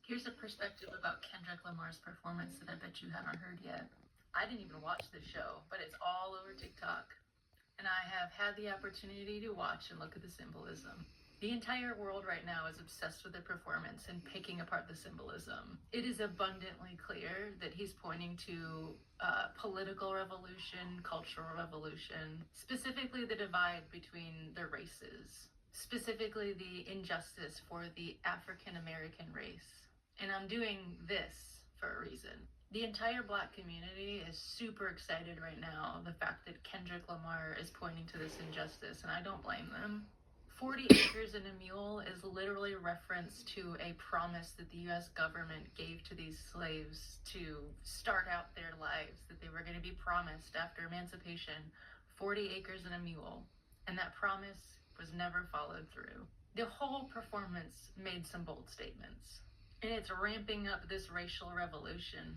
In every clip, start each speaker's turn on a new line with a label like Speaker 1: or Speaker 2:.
Speaker 1: Here's a perspective about Kendrick Lamar's performance that I bet you haven't heard yet. I didn't even watch the show, but it's all over TikTok. And I have had the opportunity to watch and look at the symbolism. The entire world right now is obsessed with the performance and picking apart the symbolism. It is abundantly clear that he's pointing to political revolution, cultural revolution, specifically the divide between the races, specifically the injustice for the African American race. And I'm doing this for a reason. The entire Black community is super excited right now, the fact that Kendrick Lamar is pointing to this injustice, and I don't blame them. 40 acres and a mule is literally a reference to a promise that the US government gave to these slaves to start out their lives, that they were going to be promised after emancipation 40 acres and a mule, and that promise was never followed through. The whole performance made some bold statements, and it's ramping up this racial revolution.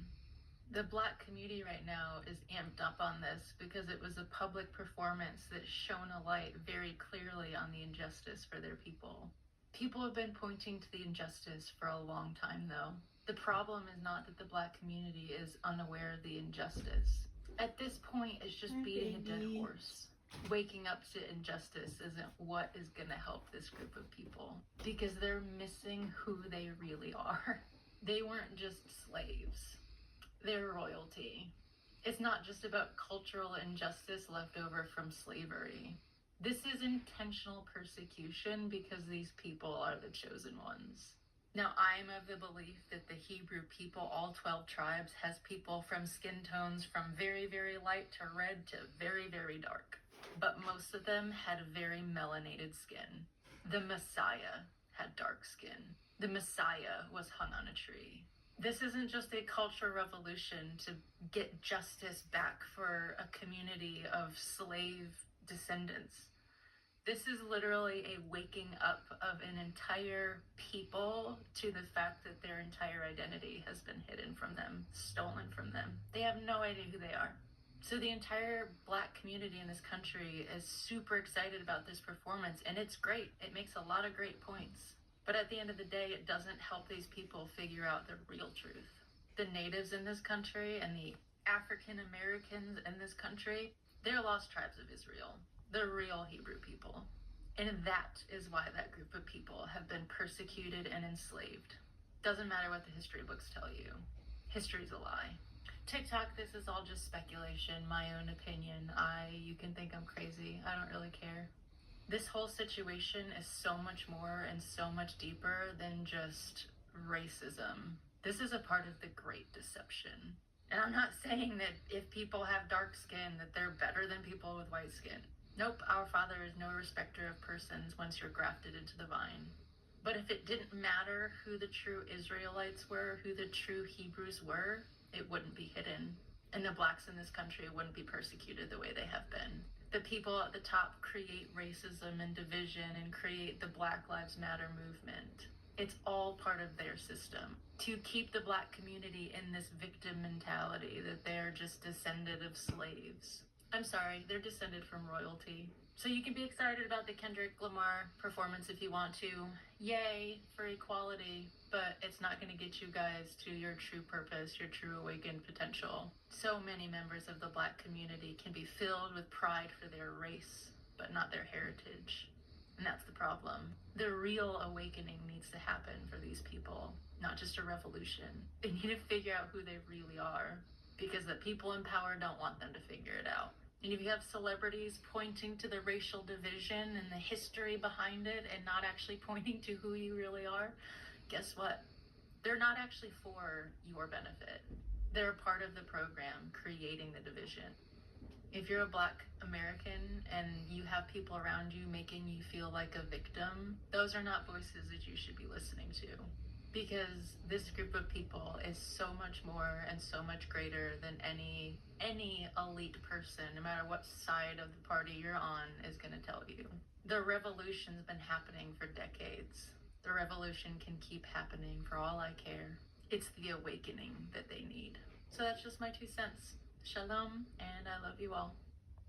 Speaker 1: The Black community right now is amped up on this because it was a public performance that shone a light very clearly on the injustice for their people. People have been pointing to the injustice for a long time, though. The problem is not that the Black community is unaware of the injustice. At this point, it's just beating a dead horse. Waking up to injustice isn't what is going to help this group of people, because they're missing who they really are. They weren't just slaves. They're royalty. It's not just about cultural injustice left over from slavery. This is intentional persecution because these people are the chosen ones. Now, I'm of the belief that the Hebrew people, all 12 tribes, has people from skin tones from very, very light to red to very, very dark. But most of them had very melanated skin. The Messiah had dark skin. The Messiah was hung on a tree. This isn't just a cultural revolution to get justice back for a community of slave descendants. This is literally a waking up of an entire people to the fact that their entire identity has been hidden from them, stolen from them. They have no idea who they are. So the entire Black community in this country is super excited about this performance, and it's great. It makes a lot of great points. But at the end of the day, it doesn't help these people figure out the real truth. The natives in this country and the African Americans in this country, they're lost tribes of Israel. They're real Hebrew people. And that is why that group of people have been persecuted and enslaved. Doesn't matter what the history books tell you. History's a lie. TikTok, this is all just speculation, my own opinion. You can think I'm crazy. I don't really care. This whole situation is so much more and so much deeper than just racism. This is a part of the Great Deception. And I'm not saying that if people have dark skin that they're better than people with white skin. Nope, our Father is no respecter of persons once you're grafted into the vine. But if it didn't matter who the true Israelites were, who the true Hebrews were, it wouldn't be hidden. And the Blacks in this country wouldn't be persecuted the way they have been. The people at the top create racism and division and create the Black Lives Matter movement. It's all part of their system to keep the Black community in this victim mentality that they're just descended of slaves. I'm sorry, they're descended from royalty. So you can be excited about the Kendrick Lamar performance if you want to. Yay for equality, but it's not going to get you guys to your true purpose, your true awakened potential. So many members of the Black community can be filled with pride for their race, but not their heritage. And that's the problem. The real awakening needs to happen for these people, not just a revolution. They need to figure out who they really are, because the people in power don't want them to figure it out. And if you have celebrities pointing to the racial division and the history behind it and not actually pointing to who you really are, guess what? They're not actually for your benefit. They're part of the program creating the division. If you're a Black American and you have people around you making you feel like a victim, those are not voices that you should be listening to. Because this group of people is so much more and so much greater than any elite person, no matter what side of the party you're on, is going to tell you. The revolution's been happening for decades. The revolution can keep happening for all I care. It's the awakening that they need. So that's just my 2 cents. Shalom, and I love you all.